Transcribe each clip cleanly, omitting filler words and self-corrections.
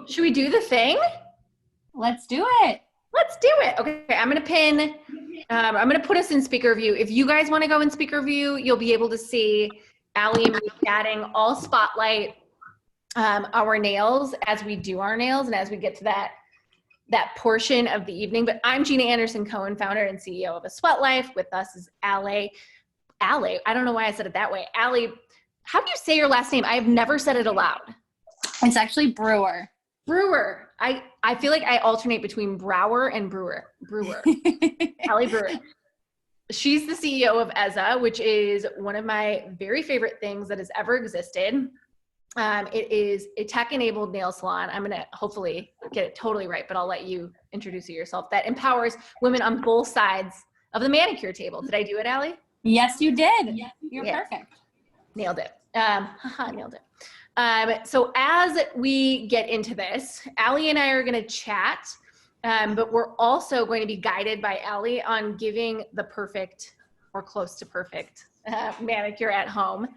Should we do the thing? Let's do it. Let's do it. Okay, I'm gonna put us in speaker view. If you guys want to go in speaker view, you'll be able to see Allie and me chatting. I'll spotlight our nails as we do our nails and as we get to that portion of the evening. But I'm Gina Anderson Cohen, founder and CEO of A Sweat Life. With us is Allie. Allie, I don't know why I said it that way. Allie, how do you say your last name? I have never said it aloud. It's actually Breuer. Breuer. I feel like I alternate between Breuer and Breuer. Allie Breuer. She's the CEO of Ezza, which is one of my very favorite things that has ever existed. It is a tech-enabled nail salon. I'm going to hopefully get it totally right, but I'll let you introduce it yourself. That empowers women on both sides of the manicure table. Did I do it, Allie? Yes, you did. You're perfect. Nailed it. Nailed it. So as we get into this, Allie and I are going to chat, but we're also going to be guided by Allie on giving the perfect or close to perfect manicure at home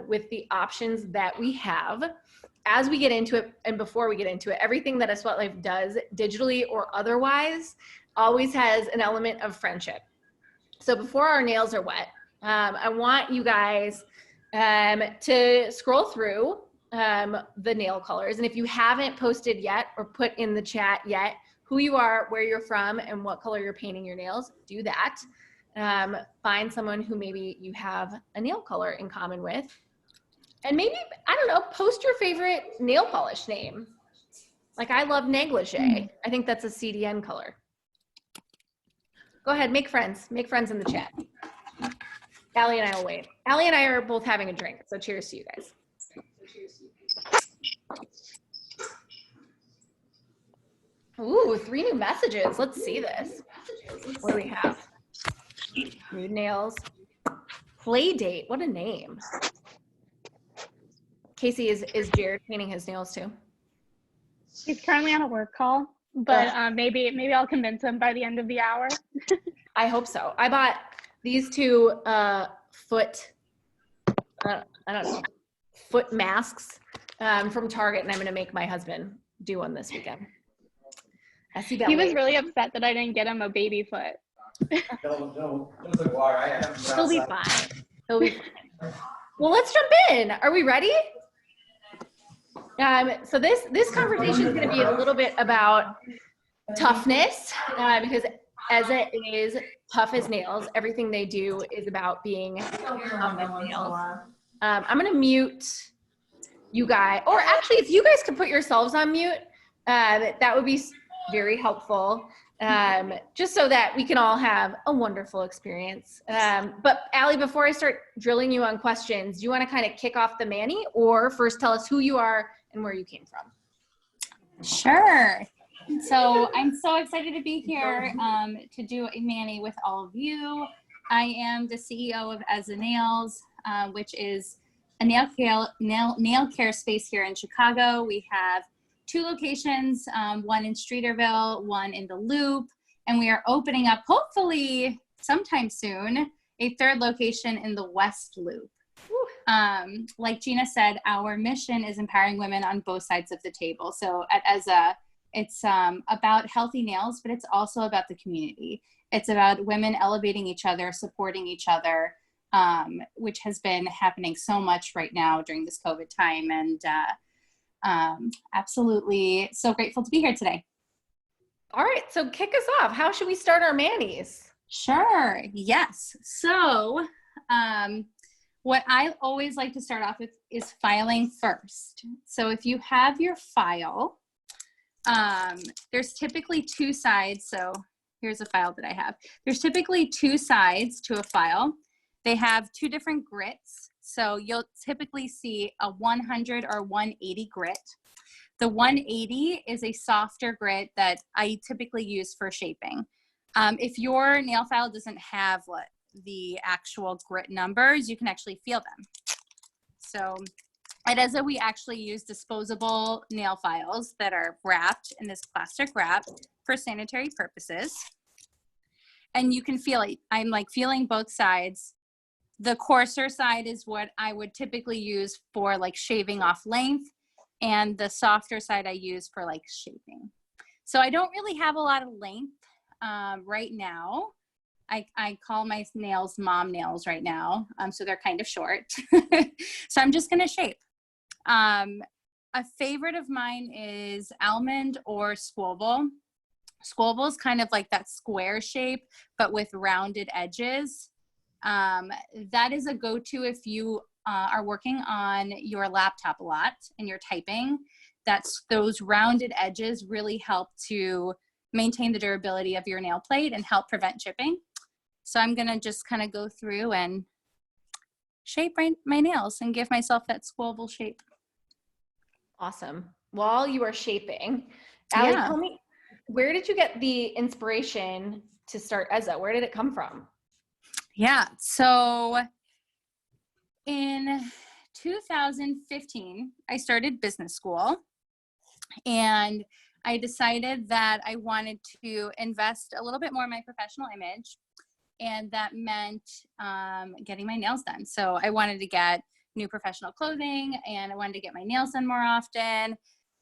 with the options that we have. As we get into it, and before we get into it, everything that A Sweat Life does, digitally or otherwise, always has an element of friendship. So before our nails are wet, I want you guys to scroll through the nail colors. And if you haven't posted yet or put in the chat yet who you are, where you're from, and what color you're painting your nails, do that. Find someone who maybe you have a nail color in common with. And maybe, I don't know, post your favorite nail polish name. Like I love negligee. I think that's a CDN color. Go ahead, make friends. Make friends in the chat. Allie and I will wait. Allie and I are both having a drink, so cheers to you guys. Ooh, 3 new messages. Let's see this. What do we have? Nude nails. Play date. What a name. Casey, is Jared painting his nails too? He's currently on a work call, but maybe I'll convince him by the end of the hour. I hope so. I bought these 2 foot masks from Target, and I'm gonna make my husband do one this weekend. He was really upset that I didn't get him a baby foot. He'll be fine. He'll be fine. Well, let's jump in. Are we ready? So this conversation is going to be a little bit about toughness because Ezza is tough as nails. Everything they do is about being tough as nails. I'm going to mute you guys, or actually, if you guys could put yourselves on mute, that would be very helpful, just so that we can all have a wonderful experience. But Allie, before I start drilling you on questions, do you want to kind of kick off the mani, or first tell us who you are and where you came from? Sure. So I'm so excited to be here to do a mani with all of you. I am the CEO of Ezza Nails, which is a nail care space here in Chicago. We have 2 locations, one in Streeterville, one in the Loop, and we are opening up, hopefully sometime soon, a 3rd location in the West Loop. Like Gina said, our mission is empowering women on both sides of the table. So at Ezza, it's about healthy nails, but it's also about the community. It's about women elevating each other, supporting each other, which has been happening so much right now during this COVID time. And absolutely so grateful to be here today. All right, so kick us off. How should we start our manis? Sure. Yes. So what I always like to start off with is filing first. So if you have your file, there's typically 2 sides. So here's a file that I have. There's typically 2 sides to a file. They have 2 different grits. So you'll typically see a 100 or 180 grit. The 180 is a softer grit that I typically use for shaping. If your nail file doesn't have the actual grit numbers, you can actually feel them. So at Ezza, we actually use disposable nail files that are wrapped in this plastic wrap for sanitary purposes. And you can feel it. I'm like feeling both sides. The coarser side is what I would typically use for like shaving off length. and the softer side I use for like shaping. So I don't really have a lot of length right now. I call my nails mom nails right now. So they're kind of short. So I'm just going to shape. A favorite of mine is almond or squoval. Squoval is kind of like that square shape, but with rounded edges. That is a go-to if you are working on your laptop a lot and you're typing. Those rounded edges really help to maintain the durability of your nail plate and help prevent chipping. So I'm going to just kind of go through and shape my nails and give myself that squoval shape. Awesome. While you are shaping, Allie, tell me, where did you get the inspiration to start Ezza? Where did it come from? Yeah. So in 2015, I started business school, and I decided that I wanted to invest a little bit more in my professional image, and that meant getting my nails done. So I wanted to get new professional clothing, and I wanted to get my nails done more often.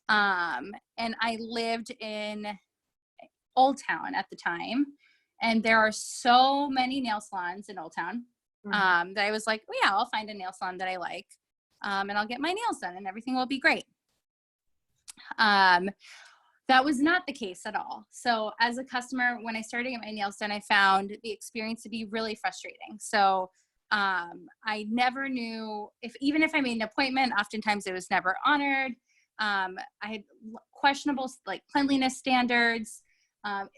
And I lived in Old Town at the time, and there are so many nail salons in Old Town that I was like, oh yeah, I'll find a nail salon that I like, and I'll get my nails done and everything will be great. That was not the case at all. So as a customer, when I started getting my nails done, I found the experience to be really frustrating. So I never knew even if I made an appointment, oftentimes it was never honored. I had questionable like cleanliness standards.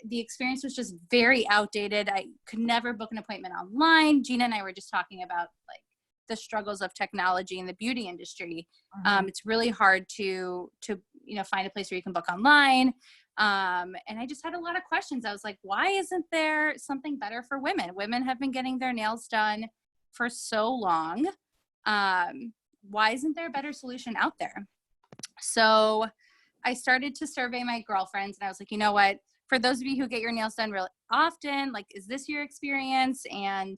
The experience was just very outdated. I could never book an appointment online. Gina and I were just talking about like the struggles of technology in the beauty industry. It's really hard to find a place where you can book online. And I just had a lot of questions. I was like, why isn't there something better for women? Women have been getting their nails done for so long. Why isn't there a better solution out there? So I started to survey my girlfriends, and I was like, you know what? For those of you who get your nails done really often, like, is this your experience? And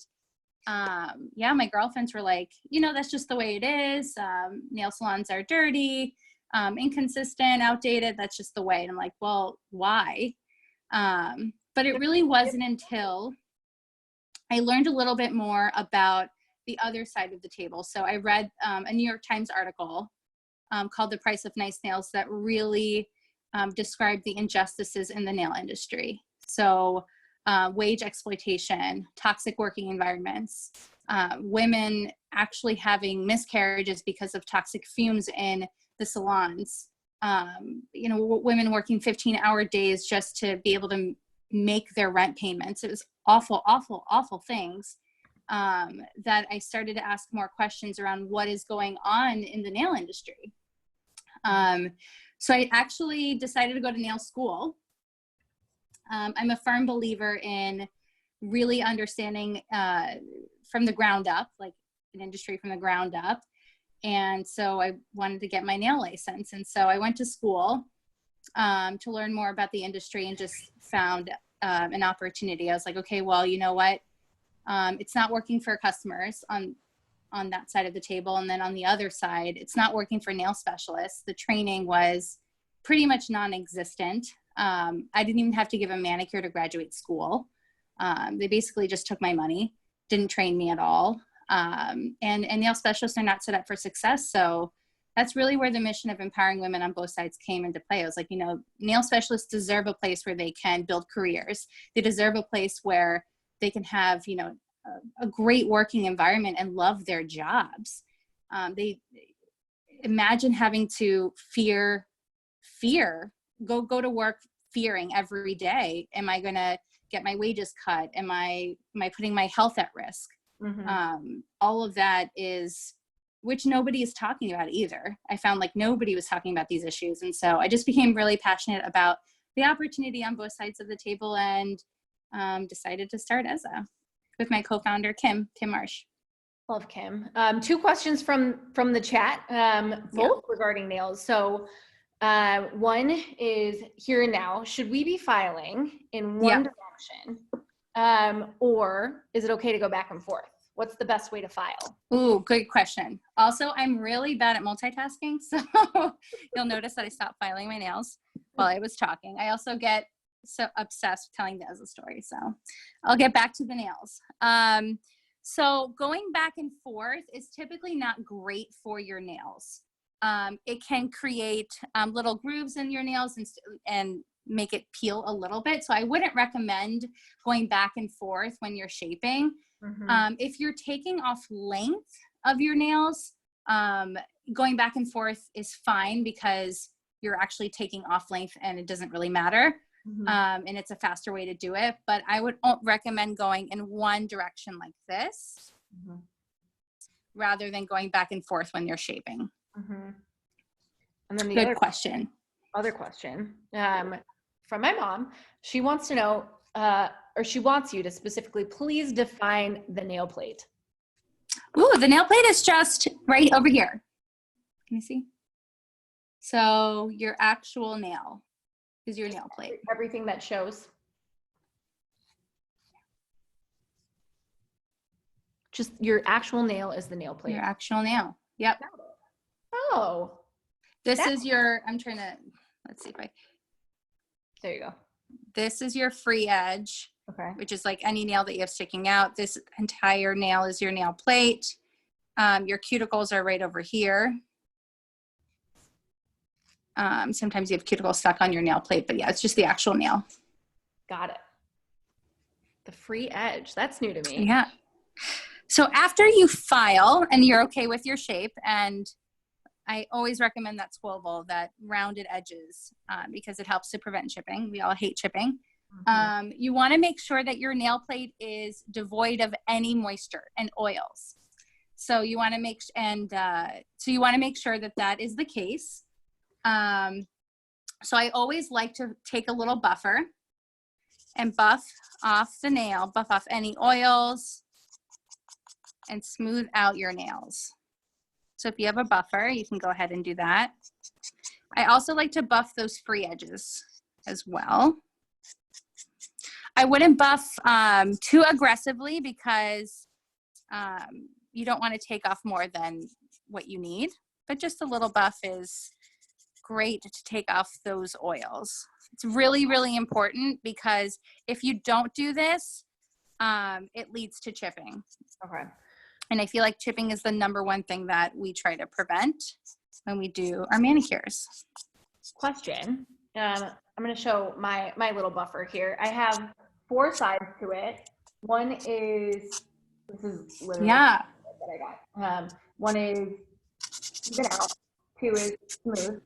my girlfriends were like, that's just the way it is. Nail salons are dirty, inconsistent, outdated. That's just the way. And I'm like, well, why? But it really wasn't until I learned a little bit more about the other side of the table. So I read a New York Times article called The Price of Nice Nails that really described the injustices in the nail industry. So wage exploitation, toxic working environments, women actually having miscarriages because of toxic fumes in the salons, women working 15-hour days just to be able to make their rent payments. It was awful, awful, awful things that I started to ask more questions around what is going on in the nail industry. So I actually decided to go to nail school. I'm a firm believer in really understanding from the ground up, like an industry from the ground up. And so I wanted to get my nail license. And so I went to school to learn more about the industry and just found an opportunity. I was like, okay, well, you know what? It's not working for customers on that side of the table. And then on the other side, it's not working for nail specialists. The training was pretty much non-existent. I didn't even have to give a manicure to graduate school. They basically just took my money, didn't train me at all. And nail specialists are not set up for success. So that's really where the mission of empowering women on both sides came into play. I was like, nail specialists deserve a place where they can build careers. They deserve a place where they can have, a great working environment and love their jobs. They imagine having to go to work fearing every day. Am I going to get my wages cut? Am I putting my health at risk? All of that which nobody is talking about either. I found like nobody was talking about these issues. And so I just became really passionate about the opportunity on both sides of the table and decided to start Ezza with my co-founder, Kim Marsh. Love Kim. Two questions from the chat, both regarding nails. So one is here and now, should we be filing in one direction, or is it okay to go back and forth? What's the best way to file? Ooh, good question. Also, I'm really bad at multitasking, so you'll notice that I stopped filing my nails while I was talking. I also get so obsessed with telling the Ezza story, so I'll get back to the nails. So going back and forth is typically not great for your nails. It can create little grooves in your nails and make it peel a little bit. So I wouldn't recommend going back and forth when you're shaping. If you're taking off length of your nails, going back and forth is fine because you're actually taking off length and it doesn't really matter. And it's a faster way to do it. But I would recommend going in one direction like this rather than going back and forth when you're shaping. And then the Good question. Other question from my mom. She wants to know, or she wants you to specifically please define the nail plate. Ooh, the nail plate is just right over here. Can you see? So your actual nail is your nail plate. Everything that shows. Just your actual nail is the nail plate. Your actual nail. Yep. Oh. This is your, I'm trying to, let's see if I. There you go. This is your free edge. Okay. Which is like any nail that you have sticking out. This entire nail is your nail plate. Your cuticles are right over here. Sometimes you have cuticles stuck on your nail plate, but yeah, it's just the actual nail. Got it. The free edge. That's new to me. Yeah. So after you file and you're okay with your shape, and I always recommend that swivel, that rounded edges, because it helps to prevent chipping. We all hate chipping. You want to make sure that your nail plate is devoid of any moisture and oils. So you want to make sure that that is the case. So I always like to take a little buffer and buff off the nail, buff off any oils, and smooth out your nails. So if you have a buffer, you can go ahead and do that. I also like to buff those free edges as well. I wouldn't buff too aggressively because you don't want to take off more than what you need, but just a little buff is great to take off those oils. It's really, really important because if you don't do this, it leads to chipping. Okay. And I feel like chipping is the #1 thing that we try to prevent when we do our manicures. Question. I'm going to show my little buffer here. I have 4 sides to it. One is, this is literally what I got. One is even out. 2 is smooth.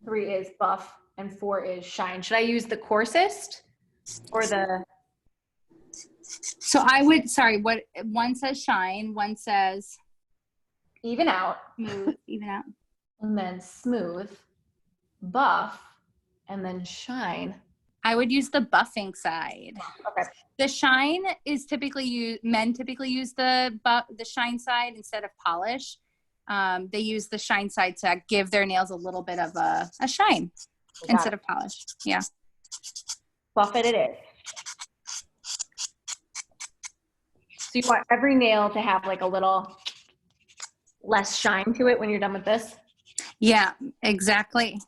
3 is buff. And 4 is shine. Should I use the coarsest or the? So I would, sorry, what one says shine, one says Even out. smooth, even out. And then smooth, buff, and then shine. I would use the buffing side. Okay. The shine is typically used, men typically use the shine side instead of polish. They use the shine side to give their nails a little bit of a shine instead of polish. Yeah. Buff it is. So you want every nail to have like a little less shine to it when you're done with this? Yeah, exactly.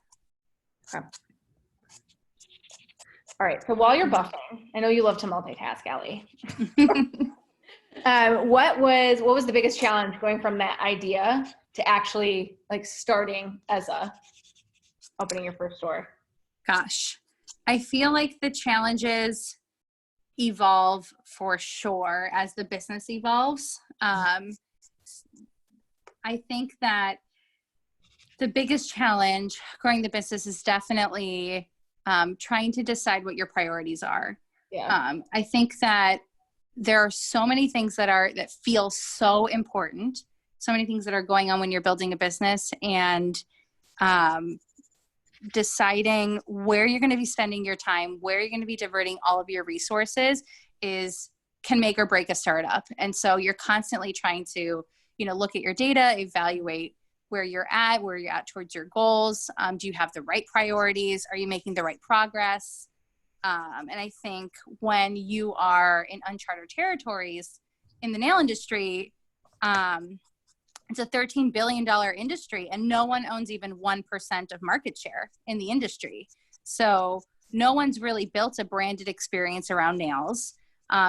Okay. All right, so while you're buffing, I know you love to multitask, Allie. What was the biggest challenge going from that idea to actually like starting Ezza, opening your first store? Gosh, I feel like the challenges evolve for sure as the business evolves. I think that the biggest challenge growing the business is definitely trying to decide what your priorities are. Yeah. I think that there are so many things that feel so important, so many things that are going on when you're building a business, and deciding where you're going to be spending your time, where you're going to be diverting all of your resources can make or break a startup. And so you're constantly trying to, look at your data, evaluate where you're at towards your goals. Do you have the right priorities? Are you making the right progress? And I think when you are in uncharted territories, in the nail industry, it's a $13 billion industry, and no one owns even 1% of market share in the industry. So no one's really built a branded experience around nails.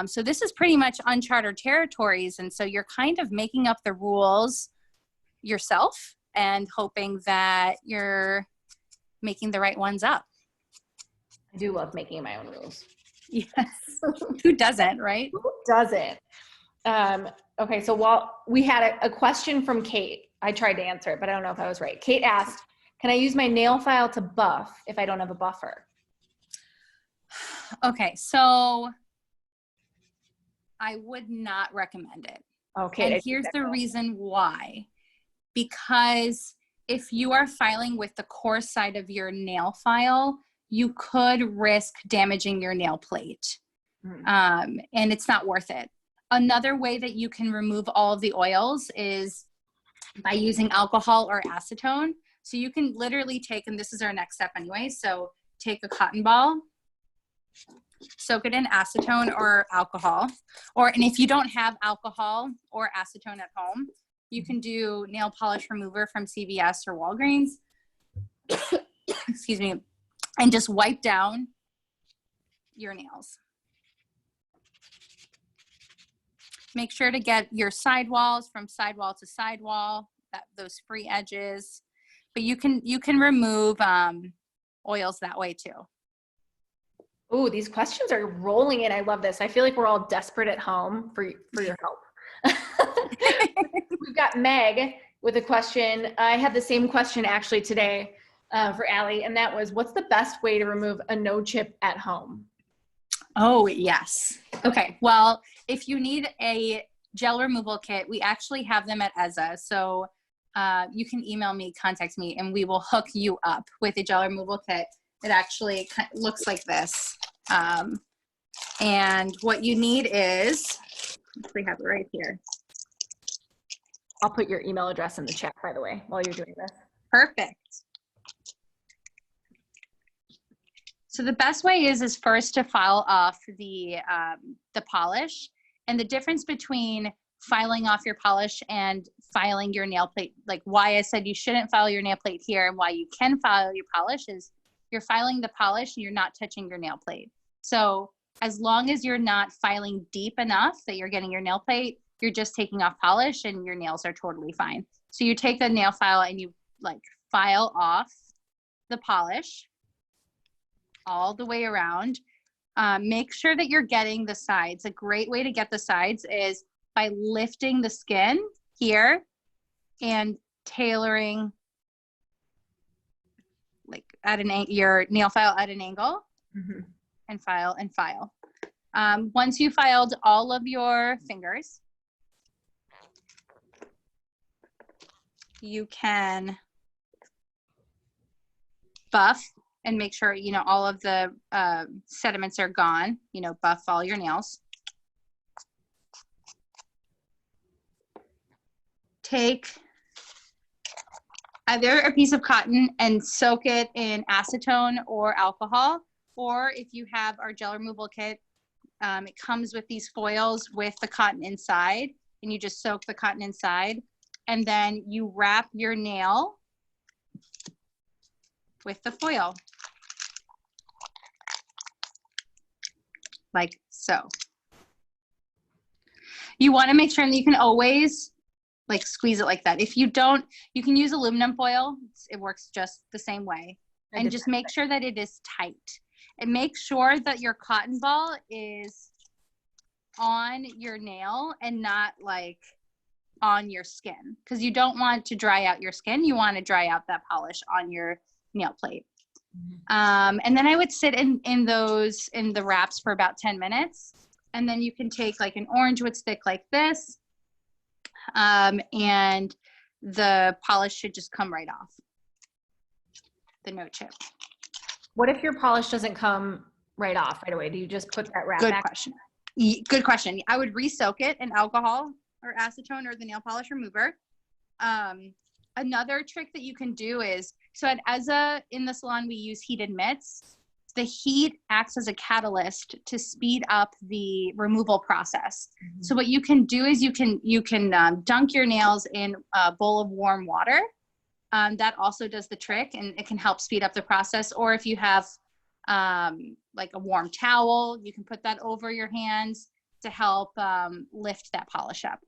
So this is pretty much uncharted territories. And so you're kind of making up the rules yourself and hoping that you're making the right ones up. I do love making my own rules. Yes. Who doesn't, right? Who doesn't? Okay, so while we had a question from Kate, I tried to answer it, but I don't know if I was right. Kate asked, can I use my nail file to buff if I don't have a buffer? Okay, so I would not recommend it. Okay. And here's the reason why. Because if you are filing with the coarse side of your nail file, you could risk damaging your nail plate. And it's not worth it. Another way that you can remove all of the oils is by using alcohol or acetone. So you can literally take, and this is our next step anyway, so take a cotton ball, soak it in acetone or alcohol, and if you don't have alcohol or acetone at home, you can do nail polish remover from CVS or Walgreens, excuse me, and just wipe down your nails. Make sure to get your sidewalls from sidewall to sidewall, those free edges, but you can remove oils that way too. Oh, these questions are rolling in. I love this. I feel like we're all desperate at home for your help. We've got Meg with a question. I had the same question actually today for Allie, and that was, what's the best way to remove a no chip at home? Oh, yes. Okay. Well, if you need a gel removal kit, we actually have them at Ezza. So you can email me, contact me, and we will hook you up with a gel removal kit. It actually looks like this. And what you need is, we have it right here. I'll put your email address in the chat, by the way, while you're doing this. Perfect. So the best way is first to file off the polish, and the difference between filing off your polish and filing your nail plate, like why I said you shouldn't file your nail plate here and why you can file your polish, is you're filing the polish and you're not touching your nail plate. So as long as you're not filing deep enough that you're getting your nail plate, you're just taking off polish and your nails are totally fine. So you take the nail file and you like file off the polish all the way around. Make sure that you're getting the sides. A great way to get the sides is by lifting the skin here and tailoring like at your nail file at an angle, and file and file. Once you filed all of your fingers, you can buff and make sure, you know, all of the sediments are gone, you know, buff all your nails. Take either a piece of cotton and soak it in acetone or alcohol, or if you have our gel removal kit, it comes with these foils with the cotton inside, and you just soak the cotton inside, and then you wrap your nail with the foil. Like so. You want to make sure that you can always like squeeze it like that. If you don't, you can use aluminum foil. It works just the same way. And just make sure that it is tight. And make sure that your cotton ball is on your nail and not like on your skin, because you don't want to dry out your skin. You want to dry out that polish on your nail plate. And then I would sit in the wraps for about 10 minutes. And then you can take like an orange wood stick like this. And the polish should just come right off. The no chip. What if your polish doesn't come right off right away? Do you just put that wrap Good back? question. Good question. I would re-soak it in alcohol or acetone or the nail polish remover. Another trick that you can do is, so at Ezza in the salon, we use heated mitts. the heat acts as a catalyst to speed up the removal process. So what you can do is you can dunk your nails in a bowl of warm water. That also does the trick, and it can help speed up the process. Or if you have like a warm towel, you can put that over your hands to help lift that polish up.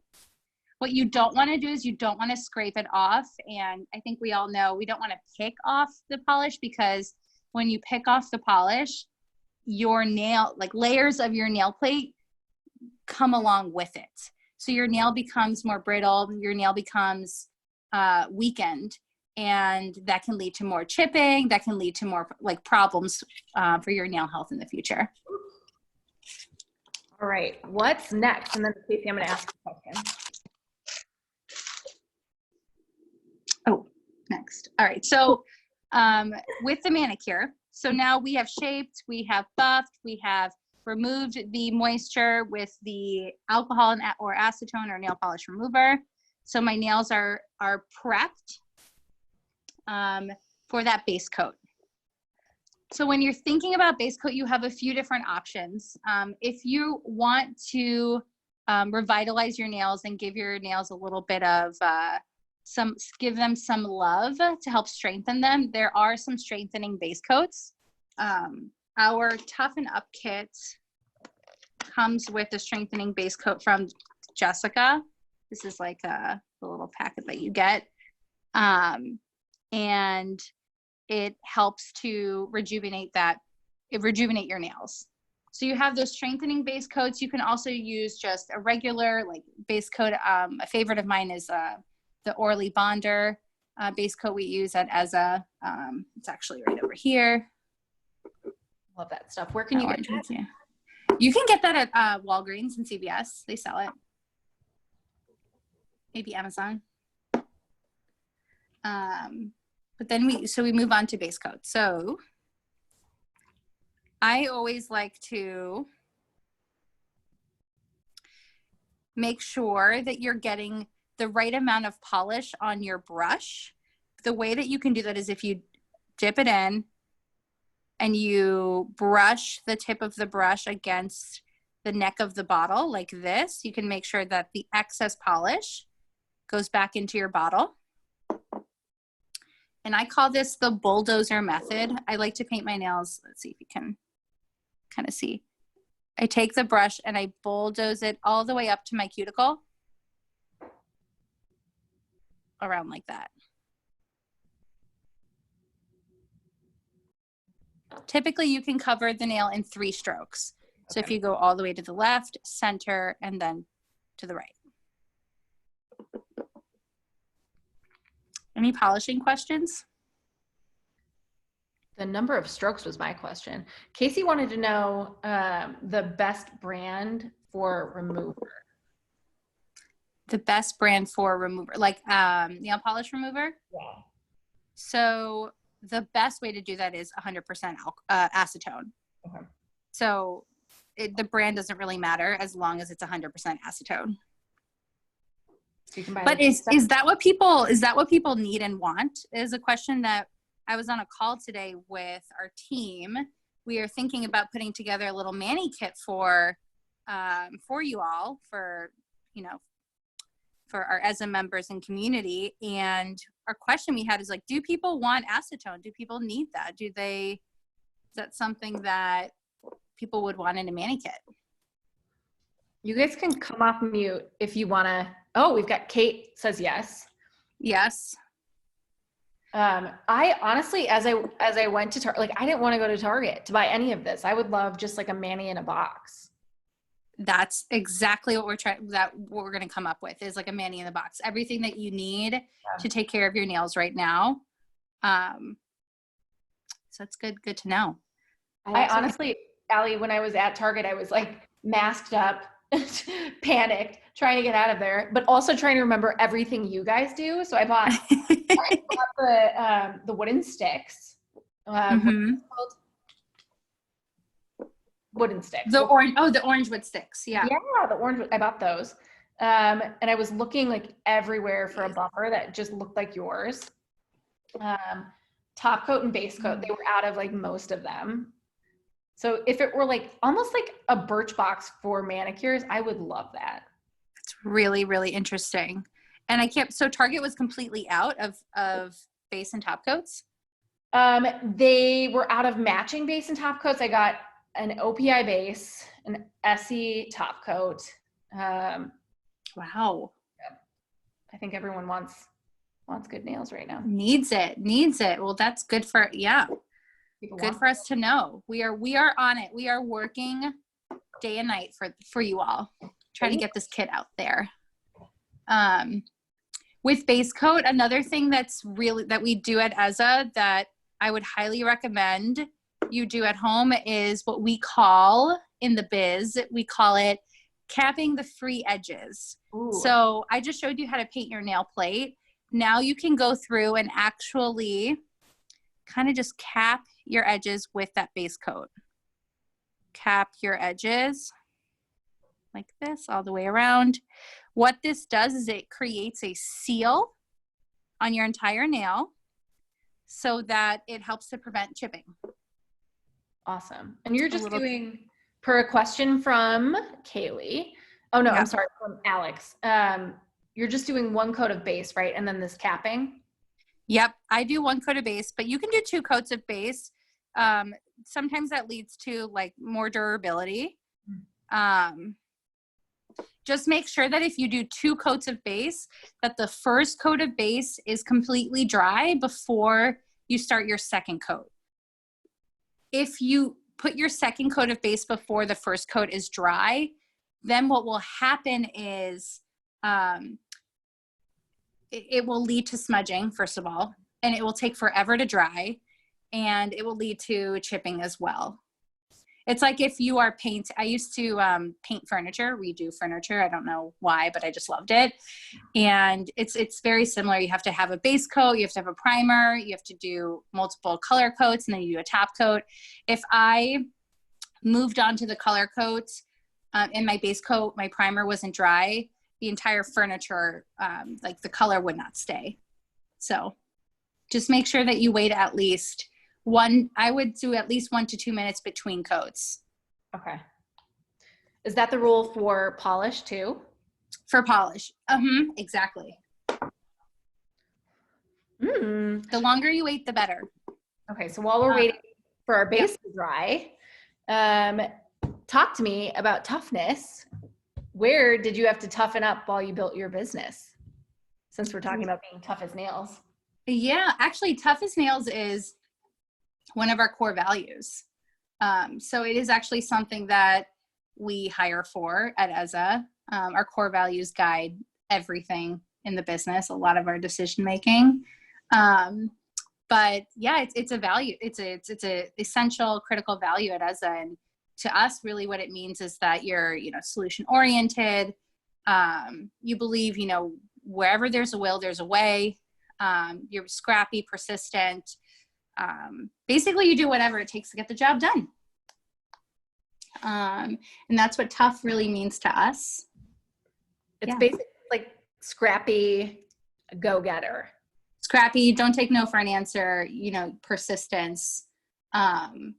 What you don't want to do is you don't want to scrape it off. And I think we all know we don't want to pick off the polish, because when you pick off the polish, your nail, like layers of your nail plate come along with it. So your nail becomes more brittle, your nail becomes weakened, and that can lead to more chipping, that can lead to more like problems for your nail health in the future. All right, what's next? And then Casey, I'm gonna ask a question. Oh, next. All right, so with the manicure, so now we have shaped, we have buffed, we have removed the moisture with the alcohol or acetone or nail polish remover. So my nails are prepped for that base coat. So when you're thinking about base coat, you have a few different options. If you want to revitalize your nails and give your nails a little bit of give them some love to help strengthen them, there are some strengthening base coats. Our Toughen Up kit comes with a strengthening base coat from Jessica. This is like the little packet that you get. And it helps to rejuvenate your nails. So you have those strengthening base coats. You can also use just a regular like base coat. A favorite of mine is the Orly Bonder base coat we use at Ezza. It's actually right over here. Love that stuff. Where can you get that? Yeah. You can get that at Walgreens and CVS. They sell it. Maybe Amazon. But then we move on to base coat. So I always like to make sure that you're getting the right amount of polish on your brush. The way that you can do that is if you dip it in and you brush the tip of the brush against the neck of the bottle like this, you can make sure that the excess polish goes back into your bottle. And I call this the bulldozer method. I like to paint my nails. Let's see if you can kind of see. I take the brush and I bulldoze it all the way up to my cuticle. Around like that. Typically, you can cover the nail in 3 strokes. So if you go all the way to the left, center, and then to the right. Any polishing questions? The number of strokes was my question. Casey wanted to know the best brand for remover. The best brand for remover, like nail polish remover? Yeah. So the best way to do that is 100% acetone. Okay. So the brand doesn't really matter as long as it's 100% acetone. So you can buy but is that what people need and want? Is a question that I was on a call today with our team. We are thinking about putting together a little mani kit for you all, for our Ezza members and community. And our question we had is like, do people want acetone? Do people need that? Is that something that people would want in a mani kit? You guys can come off mute if you want to. Oh, we've got Kate says yes. Yes. I honestly, as I went to Target, like I didn't want to go to Target to buy any of this. I would love just like a mani in a box. That's exactly what we're going to come up with, is like a mani in the box. Everything that you need to take care of your nails right now. So it's good to know. I honestly, Allie, when I was at Target, I was like masked up, panicked, trying to get out of there, but also trying to remember everything you guys do. So I bought the wooden sticks. Wooden sticks. The orange wood sticks. Yeah. Yeah, the orange. I bought those. And I was looking like everywhere for a bumper that just looked like yours. Top coat and base coat, they were out of like most of them. So if it were like almost like a Birchbox for manicures, I would love that. It's really, really interesting. And I can't, so Target was completely out of base and top coats? They were out of matching base and top coats. I got an OPI base, an SE top coat. Wow. I think everyone wants good nails right now. Needs it. Well, that's good for, yeah. Good for us to know. We are on it. We are working day and night for you all. Trying to get this kit out there. With base coat, another thing that we do at Ezza that I would highly recommend you do at home is what we call in the biz, we call it capping the free edges. Ooh. So I just showed you how to paint your nail plate. Now you can go through and actually kind of just cap your edges with that base coat. Cap your edges like this all the way around. What this does is it creates a seal on your entire nail so that it helps to prevent chipping. Awesome. And you're just doing, per a question from Kaylee. Oh no, I'm sorry, from Alex. You're just doing one coat of base, right? And then this capping? Yep, I do one coat of base, but you can do 2 coats of base. Sometimes that leads to like more durability. Just make sure that if you do 2 coats of base, that the first coat of base is completely dry before you start your second coat. If you put your second coat of base before the first coat is dry, then what will happen is it will lead to smudging, first of all, and it will take forever to dry, and it will lead to chipping as well. It's like if you are I used to paint furniture, redo furniture. I don't know why, but I just loved it. And it's very similar. You have to have a base coat, you have to have a primer, you have to do multiple color coats, and then you do a top coat. If I moved on to the color coat and my base coat, my primer wasn't dry, the entire furniture, like the color would not stay. So just make sure that you wait at least I would do at least 1 to 2 minutes between coats. Okay. Is that the rule for polish too? For polish. Exactly. The longer you wait, the better. Okay. So while we're waiting for our base to dry, talk to me about toughness. Where did you have to toughen up while you built your business? Since we're talking about being tough as nails. Yeah, actually tough as nails is one of our core values. So it is actually something that we hire for at Ezza. Our core values guide everything in the business, a lot of our decision making. But yeah, it's a value. It's a essential, critical value at Ezza. And to us, really what it means is that you're, solution oriented. You believe, wherever there's a will, there's a way. You're scrappy, persistent. Basically you do whatever it takes to get the job done. And that's what tough really means to us. It's basically like scrappy, go-getter. Scrappy, don't take no for an answer, persistence. And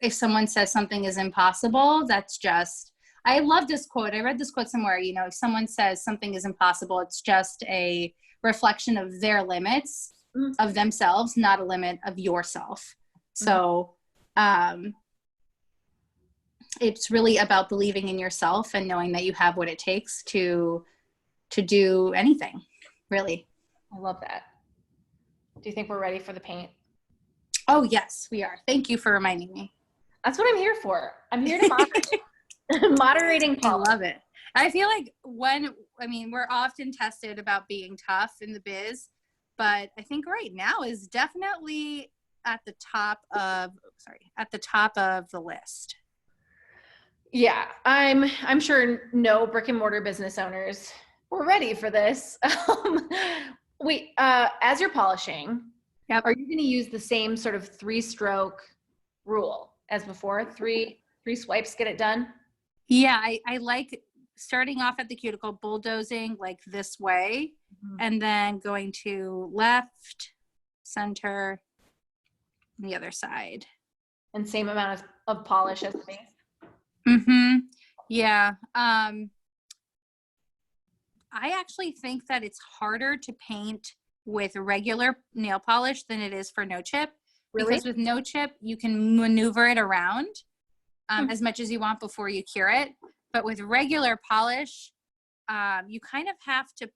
if someone says something is impossible, that's just, I love this quote. I read this quote somewhere, if someone says something is impossible, it's just a reflection of their limits of themselves, not a limit of yourself. So it's really about believing in yourself and knowing that you have what it takes to do anything, really. I love that. Do you think we're ready for the paint? Oh, yes, we are. Thank you for reminding me. That's what I'm here for. I'm here to moderate. Moderating polish. I love it. I feel like we're often tested about being tough in the biz, but I think right now is definitely at the top of the list. Yeah, I'm sure no brick and mortar business owners were ready for this. Wait, as you're polishing, are you going to use the same sort of 3-stroke rule as before? Three swipes, get it done? Yeah, I like starting off at the cuticle, bulldozing like this way, and then going to left, center, and the other side. And same amount of polish as the base? Mm-hmm. Yeah. I actually think that it's harder to paint with regular nail polish than it is for no chip. Really? Because with no chip, you can maneuver it around as much as you want before you cure it. But with regular polish, you kind of have to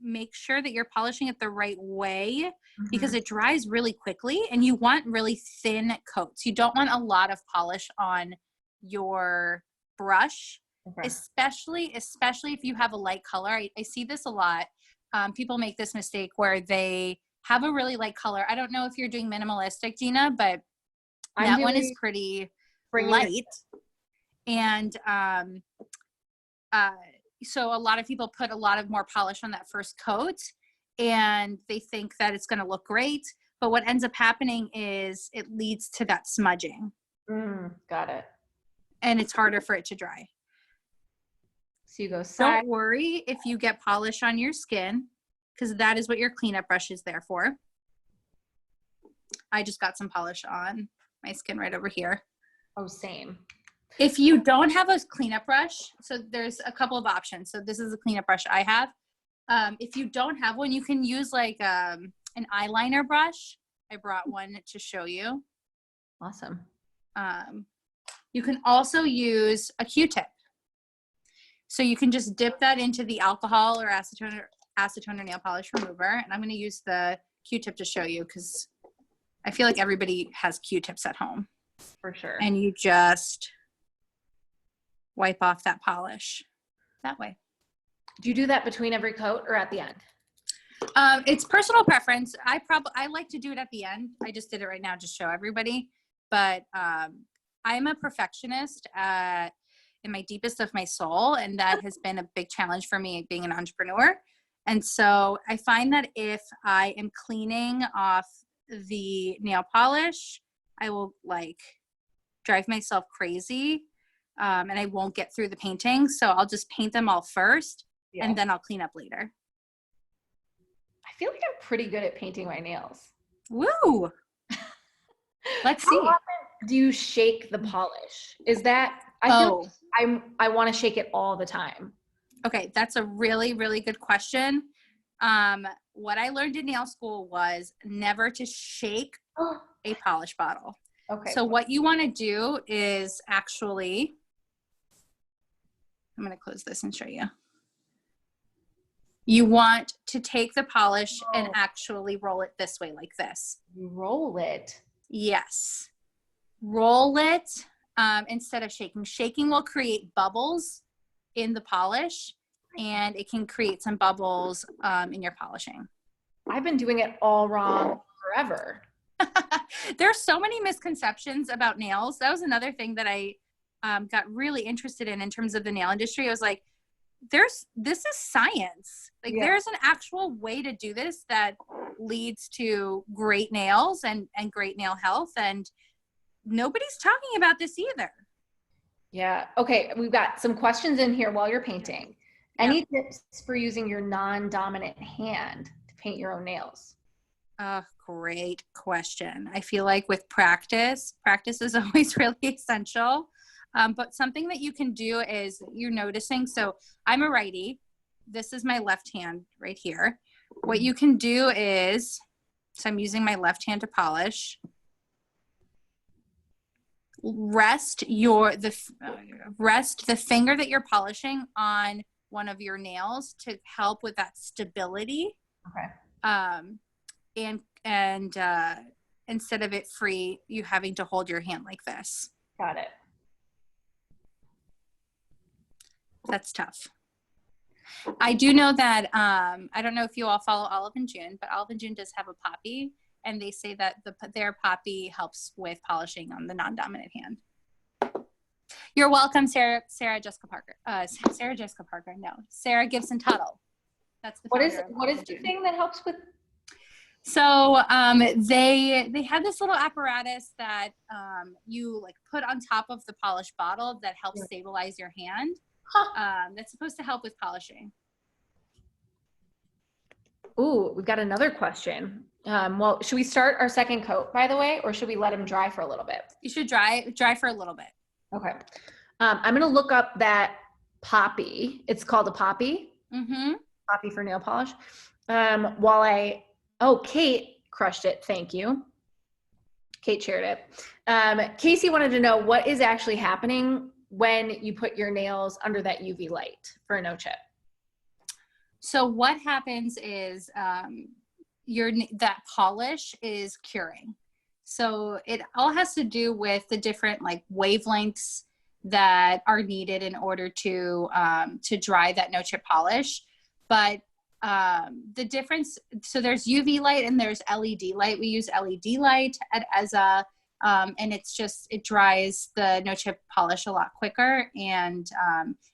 make sure that you're polishing it the right way because it dries really quickly and you want really thin coats. You don't want a lot of polish on your brush. Okay. Especially if you have a light color. I see this a lot. People make this mistake where they have a really light color. I don't know if you're doing minimalistic, Gina, but that one is pretty light. And so a lot of people put a lot of more polish on that first coat and they think that it's going to look great. But what ends up happening is it leads to that smudging. Got it. And it's harder for it to dry. So you go side. Don't worry if you get polish on your skin because that is what your cleanup brush is there for. I just got some polish on my skin right over here. Oh, same. If you don't have a cleanup brush, so there's a couple of options. So this is a cleanup brush I have. If you don't have one, you can use like an eyeliner brush. I brought one to show you. Awesome. You can also use a Q-tip. So you can just dip that into the alcohol or acetone or nail polish remover. And I'm going to use the Q-tip to show you because I feel like everybody has Q-tips at home. For sure. And you just wipe off that polish that way. Do you do that between every coat or at the end? It's personal preference. I like to do it at the end. I just did it right now to show everybody. But I'm a perfectionist in my deepest of my soul, and that has been a big challenge for me being an entrepreneur. And so I find that if I am cleaning off the nail polish, I will like drive myself crazy and I won't get through the painting. So I'll just paint them all first and then I'll clean up later. I feel like I'm pretty good at painting my nails. Woo! Let's see. How often do you shake the polish? Is that, I feel like I want to shake it all the time. Okay, that's a really, really good question. What I learned in nail school was never to shake a polish bottle. Okay. So what you want to do is actually, I'm going to close this and show you. You want to take the polish and actually roll it this way, like this. Roll it? Yes. Roll it instead of shaking. Shaking will create bubbles in the polish and it can create some bubbles in your polishing. I've been doing it all wrong forever. There's so many misconceptions about nails. That was another thing that I got really interested in terms of the nail industry. I was like, this is science. Like there's an actual way to do this that leads to great nails and great nail health. And nobody's talking about this either. Yeah. Okay. We've got some questions in here while you're painting. Any tips for using your non-dominant hand to paint your own nails? Great question. I feel like with practice is always really essential. But something that you can do is you're noticing, so I'm a righty. This is my left hand right here. What you can do is, so I'm using my left hand to polish. Rest the finger that you're polishing on one of your nails to help with that stability. Okay. And instead of it free, you having to hold your hand like this. Got it. That's tough. I do know that, I don't know if you all follow Olive and June, but Olive and June does have a poppy, and they say that their poppy helps with polishing on the non-dominant hand. You're welcome, Sarah Jessica Parker. Sarah Jessica Parker, no. Sarah Gibson Tuttle. That's the What is the thing that helps with? So they have this little apparatus that you like put on top of the polished bottle that helps stabilize your hand. That's supposed to help with polishing. Ooh, we've got another question. Well, should we start our second coat, by the way, or should we let them dry for a little bit? You should dry for a little bit. Okay. I'm going to look up that poppy. It's called a poppy. Mm-hmm. Poppy for nail polish. Kate crushed it. Thank you. Kate shared it. Casey wanted to know what is actually happening when you put your nails under that UV light for a no chip. So what happens is that polish is curing. So it all has to do with the different like wavelengths that are needed in order to dry that no chip polish. But the difference, so there's UV light and there's LED light. We use LED light at Ezza, and it dries the no chip polish a lot quicker, and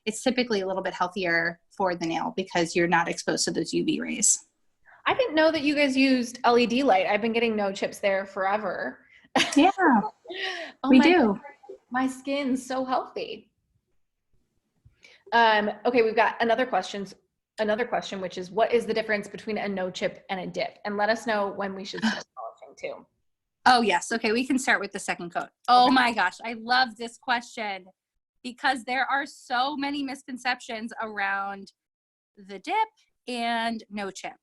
it's typically a little bit healthier for the nail because you're not exposed to those UV rays. I didn't know that you guys used LED light. I've been getting no chips there forever. Yeah, we do. My skin's so healthy. Okay, we've got another question, which is what is the difference between a no chip and a dip? And let us know when we should start polishing too. Oh yes. Okay, we can start with the second coat. Oh my gosh, I love this question because there are so many misconceptions around the dip and no chip.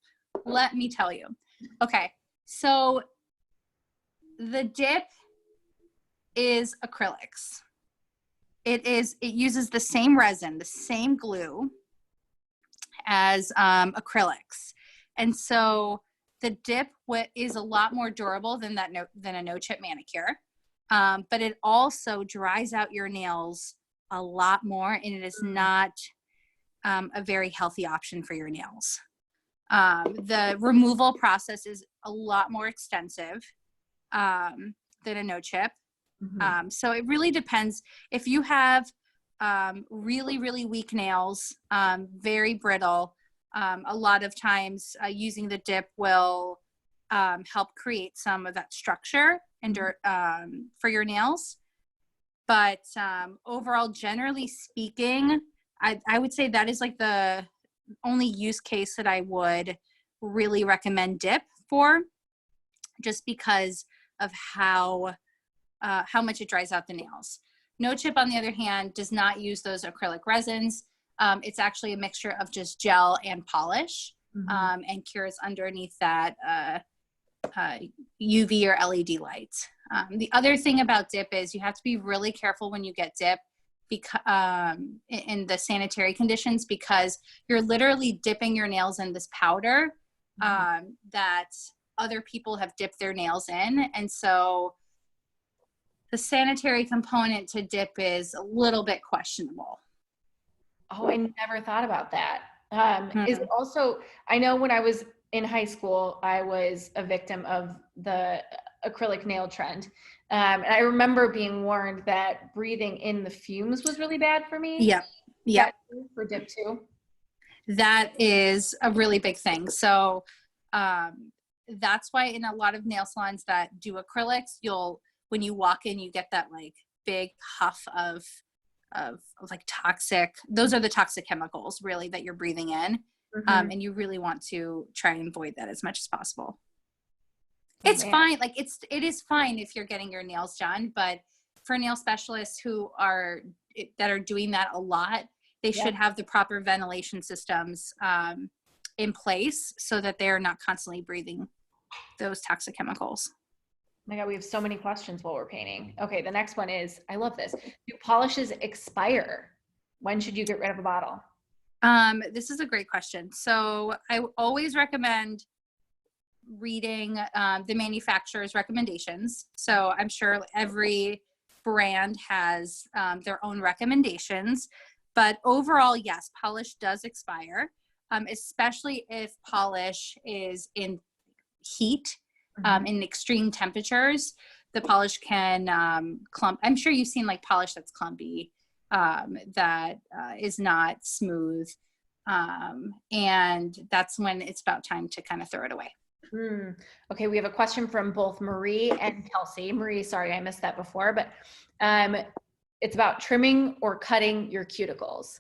Let me tell you. Okay, so the dip is acrylics. It uses the same resin, the same glue as acrylics. And so the dip is a lot more durable than a no chip manicure. But it also dries out your nails a lot more, and it is not a very healthy option for your nails. The removal process is a lot more extensive than a no chip. Mm-hmm. So it really depends. If you have really, really weak nails, very brittle, a lot of times using the dip will help create some of that structure and for your nails. But overall, generally speaking, I would say that is like the only use case that I would really recommend dip for, just because of how much it dries out the nails. No chip, on the other hand, does not use those acrylic resins. It's actually a mixture of just gel and polish, mm-hmm. And cures underneath that UV or LED light. The other thing about dip is you have to be really careful when you get dip in the sanitary conditions, because you're literally dipping your nails in this powder that other people have dipped their nails in. And so the sanitary component to dip is a little bit questionable. Oh, I never thought about that. Is it also, I know when I was in high school, I was a victim of the acrylic nail trend. And I remember being warned that breathing in the fumes was really bad for me. Yep. Yep. For dip too. That is a really big thing. So that's why in a lot of nail salons that do acrylics, when you walk in, you get that like big huff of like toxic, those are the toxic chemicals really that you're breathing in. Mm-hmm. And you really want to try and avoid that as much as possible. It's fine. Like it is fine if you're getting your nails done, but for nail specialists that are doing that a lot, they should have the proper ventilation systems in place so that they're not constantly breathing those toxic chemicals. Oh my God, we have so many questions while we're painting. Okay, the next one is, I love this. Do polishes expire? When should you get rid of a bottle? This is a great question. So I always recommend reading the manufacturer's recommendations. So I'm sure every brand has their own recommendations, but overall, yes, polish does expire, especially if polish is in heat. In extreme temperatures, the polish can clump. I'm sure you've seen like polish that's clumpy, that is not smooth. And that's when it's about time to kind of throw it away. Okay, we have a question from both Marie and Kelsey. Marie, sorry, I missed that before, but it's about trimming or cutting your cuticles.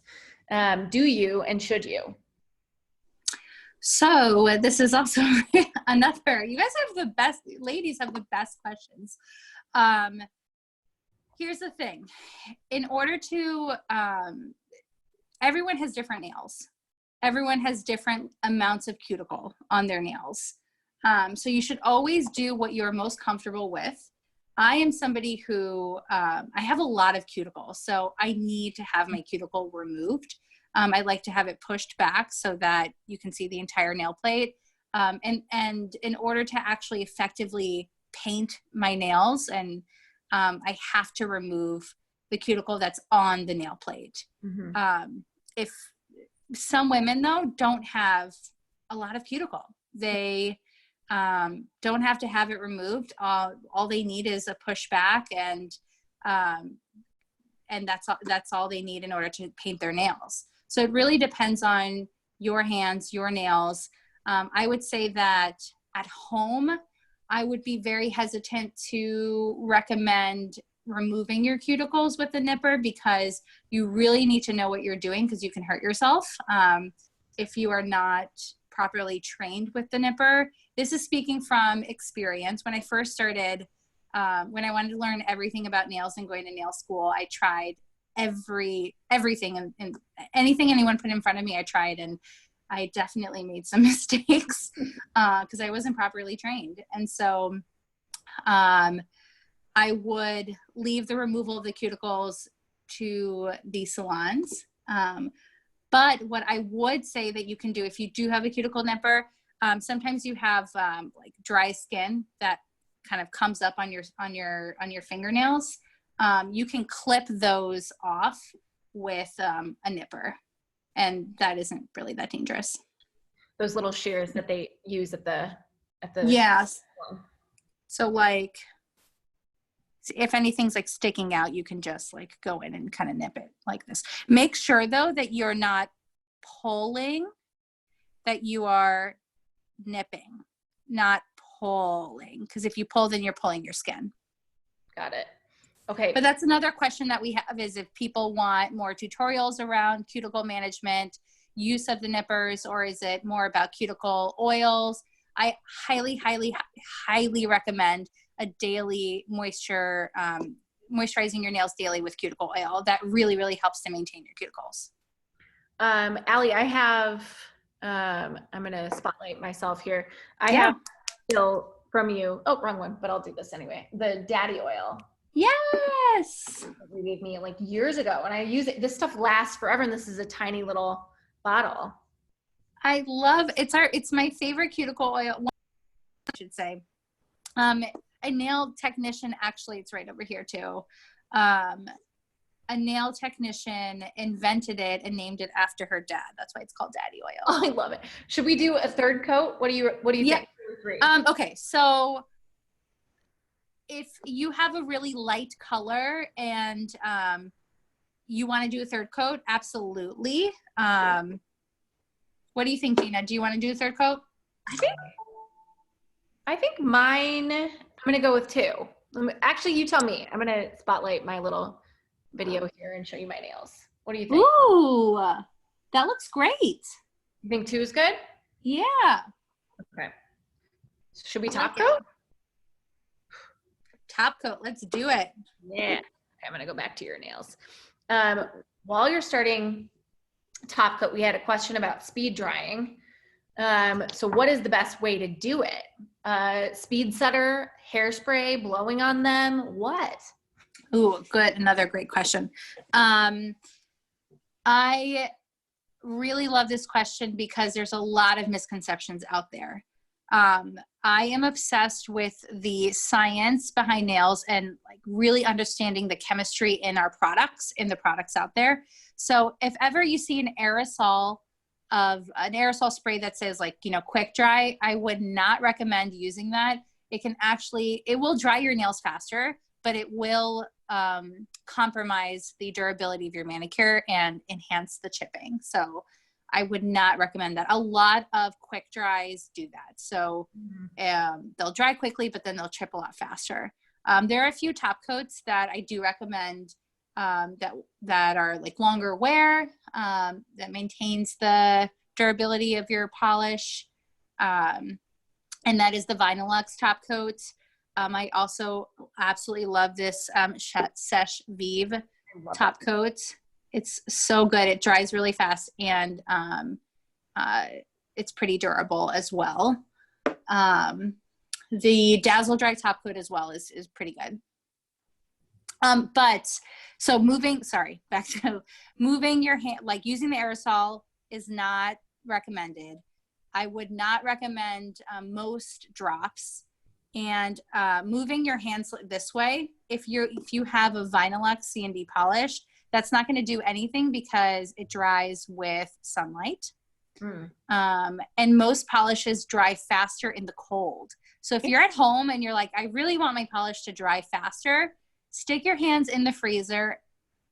Do you and should you? So this is also another, you guys have the best, ladies have the best questions. Here's the thing. In order to, everyone has different nails. Everyone has different amounts of cuticle on their nails. So you should always do what you're most comfortable with. I am somebody who, I have a lot of cuticle, so I need to have my cuticle removed. I like to have it pushed back so that you can see the entire nail plate. And in order to actually effectively paint my nails, and I have to remove the cuticle that's on the nail plate. Mm-hmm. If some women though don't have a lot of cuticle, they don't have to have it removed. All they need is a pushback, and that's all they need in order to paint their nails. So it really depends on your hands, your nails. I would say that at home, I would be very hesitant to recommend removing your cuticles with the nipper, because you really need to know what you're doing, because you can hurt yourself if you are not properly trained with the nipper. This is speaking from experience. When I first started, when I wanted to learn everything about nails and going to nail school, I tried everything and anything anyone put in front of me, I tried, and I definitely made some mistakes because I wasn't properly trained. And so I would leave the removal of the cuticles to the salons. But what I would say that you can do if you do have a cuticle nipper, sometimes you have like dry skin that kind of comes up on your fingernails. You can clip those off with a nipper, and that isn't really that dangerous. Those little shears that they use at the yes. So like, if anything's like sticking out, you can just like go in and kind of nip it like this. Make sure though that you're not pulling, that you are nipping, not pulling. Because if you pull, then you're pulling your skin. Got it. Okay. But that's another question that we have, is if people want more tutorials around cuticle management, use of the nippers, or is it more about cuticle oils? I highly, highly, highly recommend a daily moisturizing your nails daily with cuticle oil. That really, really helps to maintain your cuticles. Allie, I have, I'm going to spotlight myself here. I have still from you. Oh, wrong one, but I'll do this anyway. The daddy oil. Yes. You gave me like years ago, and I use it. This stuff lasts forever, and this is a tiny little bottle. I love it's my favorite cuticle oil, I should say. A nail technician, actually, it's right over here too. A nail technician invented it and named it after her dad. That's why it's called daddy oil. Oh, I love it. Should we do a third coat? What do you think? Okay, so if you have a really light color and you want to do a third coat, absolutely. What do you think, Gina? Do you want to do a third coat? I think mine, I'm going to go with 2. Actually, you tell me. I'm going to spotlight my little video here and show you my nails. What do you think? Ooh, that looks great. You think 2 is good? Yeah. Okay. Should we top coat? Top coat. Let's do it. Yeah. Okay, I'm going to go back to your nails. While you're starting top coat, we had a question about speed drying. So what is the best way to do it? Speed setter, hairspray, blowing on them, what? Ooh, good. Another great question. I really love this question because there's a lot of misconceptions out there. I am obsessed with the science behind nails and like really understanding the chemistry in our products, in the products out there. So if ever you see an aerosol spray that says like, quick dry, I would not recommend using that. It will dry your nails faster, but it will compromise the durability of your manicure and enhance the chipping. So I would not recommend that. A lot of quick dries do that. So they'll dry quickly, but then they'll chip a lot faster. There are a few top coats that I do recommend that are like longer wear, that maintains the durability of your polish. And that is the Vinylux top coat. I also absolutely love this Seche Vive top coat. It's so good. It dries really fast, and it's pretty durable as well. The Dazzle Dry top coat as well is pretty good. But so back to moving your hand, like using the aerosol is not recommended. I would not recommend most drops, and moving your hands this way. If you have a Vinylux C&D polish, that's not going to do anything because it dries with sunlight. And most polishes dry faster in the cold. So if you're at home and you're like, I really want my polish to dry faster, stick your hands in the freezer.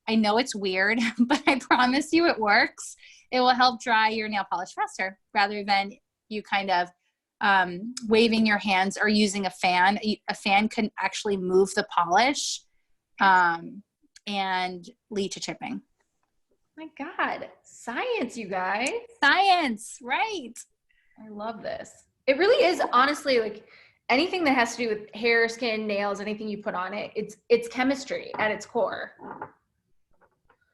I know it's weird, but I promise you it works. It will help dry your nail polish faster rather than you kind of waving your hands or using a fan. A fan can actually move the polish and lead to chipping. My God, science, you guys. Science, right. I love this. It really is, honestly, like anything that has to do with hair, skin, nails, anything you put on it, it's chemistry at its core.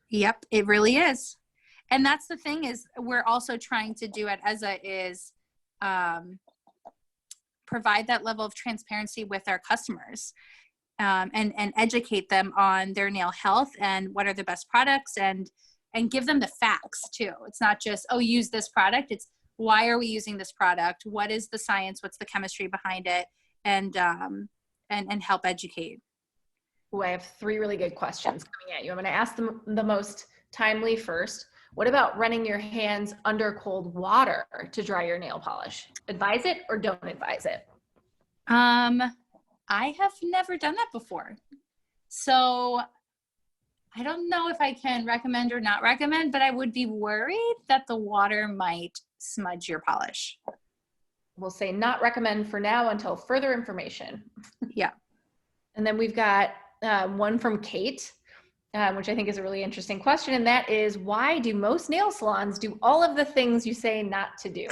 Yep, it really is. And that's the thing is we're also trying to do at Ezza is provide that level of transparency with our customers and educate them on their nail health and what are the best products and give them the facts too. It's not just, oh, use this product. It's why are we using this product? What is the science? What's the chemistry behind it? And help educate. Ooh, I have 3 really good questions coming at you. I'm going to ask them the most timely first. What about running your hands under cold water to dry your nail polish? Advise it or don't advise it? I have never done that before. So I don't know if I can recommend or not recommend, but I would be worried that the water might smudge your polish. We'll say not recommend for now until further information. Yeah. And then we've got one from Kate, which I think is a really interesting question. And that is, why do most nail salons do all of the things you say not to do?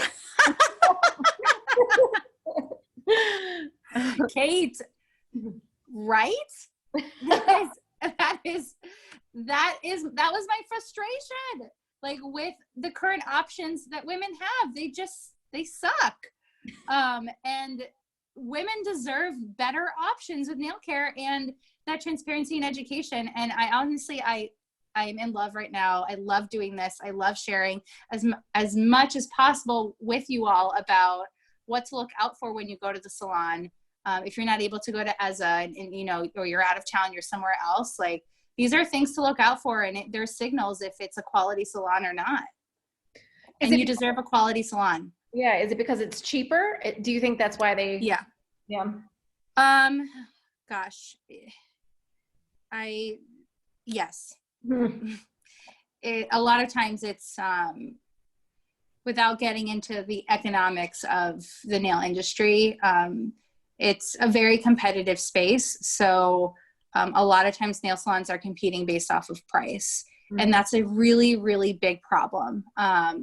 Kate, right? That was my frustration. Like with the current options that women have, they suck. And women deserve better options with nail care and that transparency and education. And I honestly, I am in love right now. I love doing this. I love sharing as much as possible with you all about what to look out for when you go to the salon. If you're not able to go to Ezza and or you're out of town, you're somewhere else, like these are things to look out for. And there's signals if it's a quality salon or not. And you deserve a quality salon. Yeah. Is it because it's cheaper? Do you think that's why they? Yeah. Yeah. Gosh, yes. A lot of times it's, without getting into the economics of the nail industry, it's a very competitive space. So a lot of times nail salons are competing based off of price. Mm-hmm. And that's a really, really big problem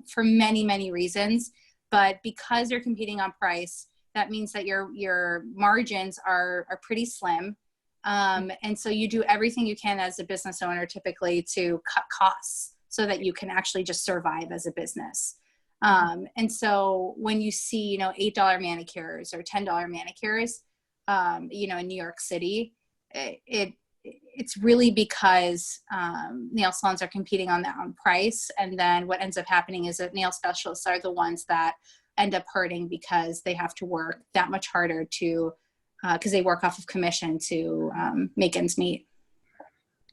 for many, many reasons. But because you're competing on price, that means that your margins are pretty slim. And so you do everything you can as a business owner typically to cut costs so that you can actually just survive as a business. And so when you see, $8 manicures or $10 manicures, in New York City, it's really because nail salons are competing on their own price. And then what ends up happening is that nail specialists are the ones that end up hurting because they have to work that much harder because they work off of commission to make ends meet.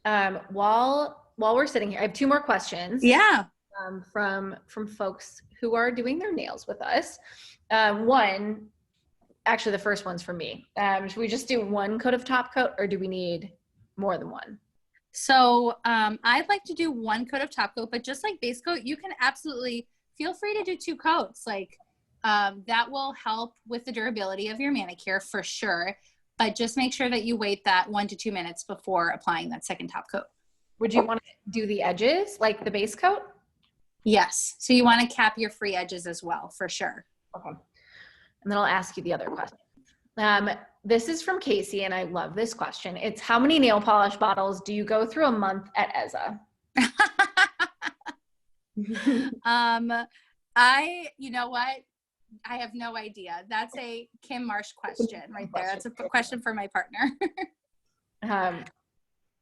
While we're sitting here, I have 2 more questions. Yeah. From folks who are doing their nails with us. One, actually the first one's for me. Should we just do 1 coat of top coat or do we need more than 1? So I'd like to do 1 coat of top coat, but just like base coat, you can absolutely feel free to do 2 coats. Like that will help with the durability of your manicure for sure. But just make sure that you wait that 1 to 2 minutes before applying that second top coat. Would you want to do the edges like the base coat? Yes. So you want to cap your free edges as well, for sure. Okay. And then I'll ask you the other question. This is from Casey, and I love this question. It's, how many nail polish bottles do you go through a month at Ezza? You know what? I have no idea. That's a Kim Marsh question right there. That's a question for my partner.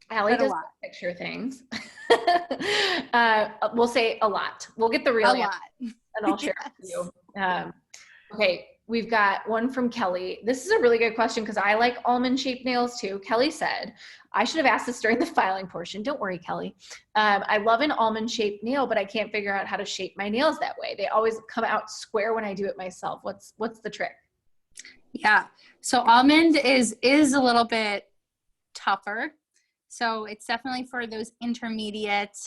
Allie does picture things. We'll say a lot. We'll get the real answer, and I'll share it with you. Okay, we've got one from Kelly. This is a really good question because I like almond shaped nails too. Kelly said, I should have asked this during the filing portion. Don't worry, Kelly. I love an almond shaped nail, but I can't figure out how to shape my nails that way. They always come out square when I do it myself. What's the trick? Yeah. So almond is a little bit tougher. So it's definitely for those intermediate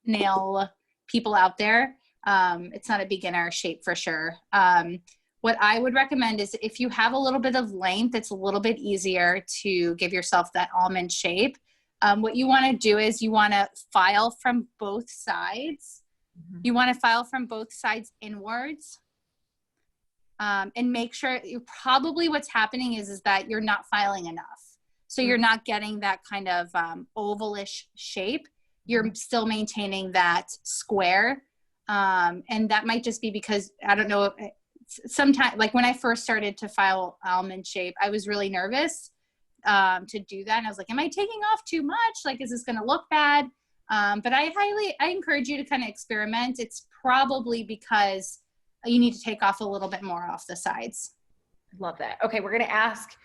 nail people out there. It's not a beginner shape for sure. What I would recommend is if you have a little bit of length, it's a little bit easier to give yourself that almond shape. What you want to do is you want to file from both sides. Mm-hmm. You want to file from both sides inwards. And make sure probably what's happening is that you're not filing enough. So you're not getting that kind of ovalish shape. You're still maintaining that square. And that might just be because, I don't know, sometimes, like when I first started to file almond shape, I was really nervous to do that. And I was like, am I taking off too much? Like, is this going to look bad? But I encourage you to kind of experiment. It's probably because you need to take off a little bit more off the sides. Love that. Okay, we're going to ask,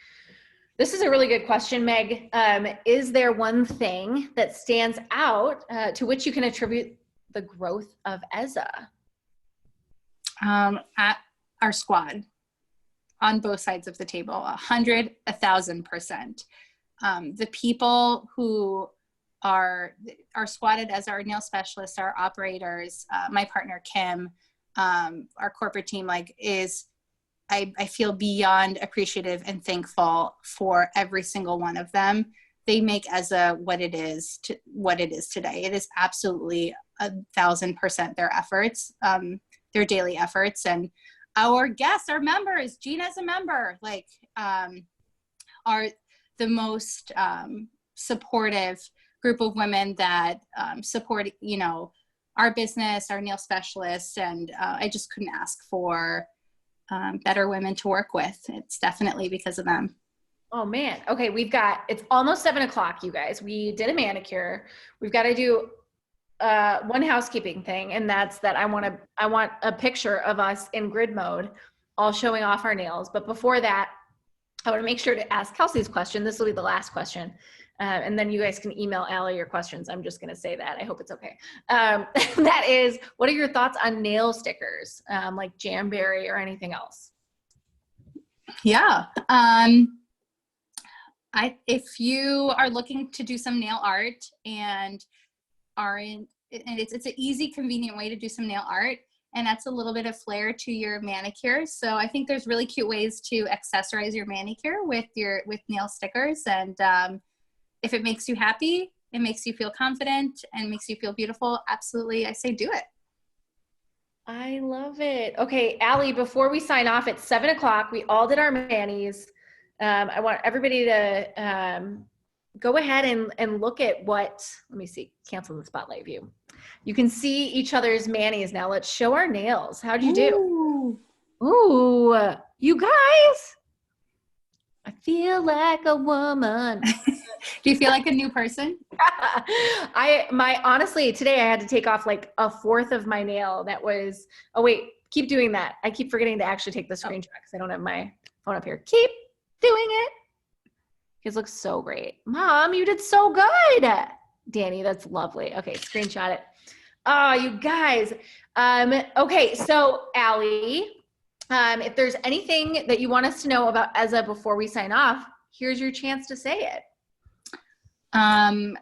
this is a really good question, Meg. Is there one thing that stands out to which you can attribute the growth of Ezza? At our squad on both sides of the table, 100, 1,000%. The people who are squatted as our nail specialists, our operators, my partner, Kim, our corporate team, I feel beyond appreciative and thankful for every single one of them. They make Ezza what it is today. It is absolutely 1,000% their efforts, their daily efforts. And our guests, our members, Gina's a member, are the most supportive group of women that support, our business, our nail specialists. And I just couldn't ask for better women to work with. It's definitely because of them. Oh man. Okay. It's almost 7 o'clock, you guys. We did a manicure. We've got to do one housekeeping thing. And that's that I want a picture of us in grid mode, all showing off our nails. But before that, I want to make sure to ask Kelsey's question. This will be the last question. And then you guys can email Allie your questions. I'm just going to say that. I hope it's okay. That is, what are your thoughts on nail stickers, like Jamberry or anything else? Yeah. If you are looking to do some nail art and it's an easy, convenient way to do some nail art, and that's a little bit of flair to your manicure. So I think there's really cute ways to accessorize your manicure with nail stickers. And if it makes you happy, it makes you feel confident and makes you feel beautiful, absolutely, I say do it. I love it. Okay, Allie, before we sign off, it's 7 o'clock. We all did our manis. I want everybody to go ahead and look at let me see, cancel the spotlight view. You can see each other's manis now. Let's show our nails. How'd you do? Ooh, you guys. I feel like a woman. Do you feel like a new person? Honestly, today I had to take off like a fourth of my nail. That was, oh wait, keep doing that. I keep forgetting to actually take the screenshot because I don't have my phone up here. Keep doing it. You guys look so great. Mom, you did so good. Danny, that's lovely. Okay, screenshot it. Oh, you guys. Okay, so Allie, if there's anything that you want us to know about Ezza before we sign off, here's your chance to say it.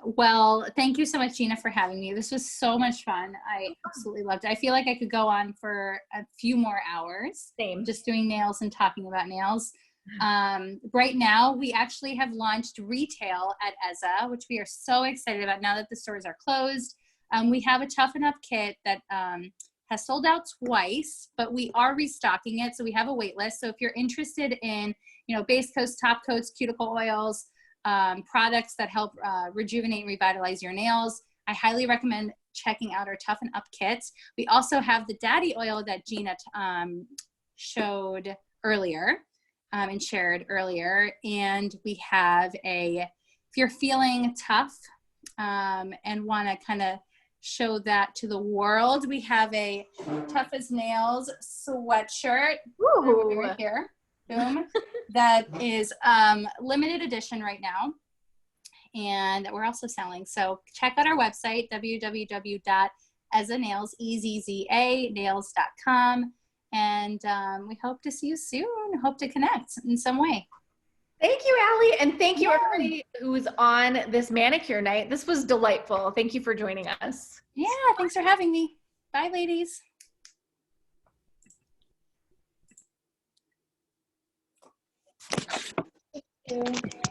Well, thank you so much, Gina, for having me. This was so much fun. I absolutely loved it. I feel like I could go on for a few more hours. Same. Just doing nails and talking about nails. Right now, we actually have launched retail at Ezza, which we are so excited about now that the stores are closed. We have a Toughen Up kit that has sold out twice, but we are restocking it. So we have a wait list. So if you're interested in, base coats, top coats, cuticle oils, products that help rejuvenate and revitalize your nails, I highly recommend checking out our Toughen Up kits. We also have the Daddy Oil that Gina showed earlier and shared earlier. And we have if you're feeling tough and want to kind of show that to the world, we have a Tough as Nails sweatshirt. Ooh. Right here. Boom. That is limited edition right now, and that we're also selling. So check out our website, www.ezzanails, nails.com. And we hope to see you soon. Hope to connect in some way. Thank you, Allie. And thank you, everybody who's on this manicure night. This was delightful. Thank you for joining us. Yeah, thanks for having me. Bye, ladies. Thank you.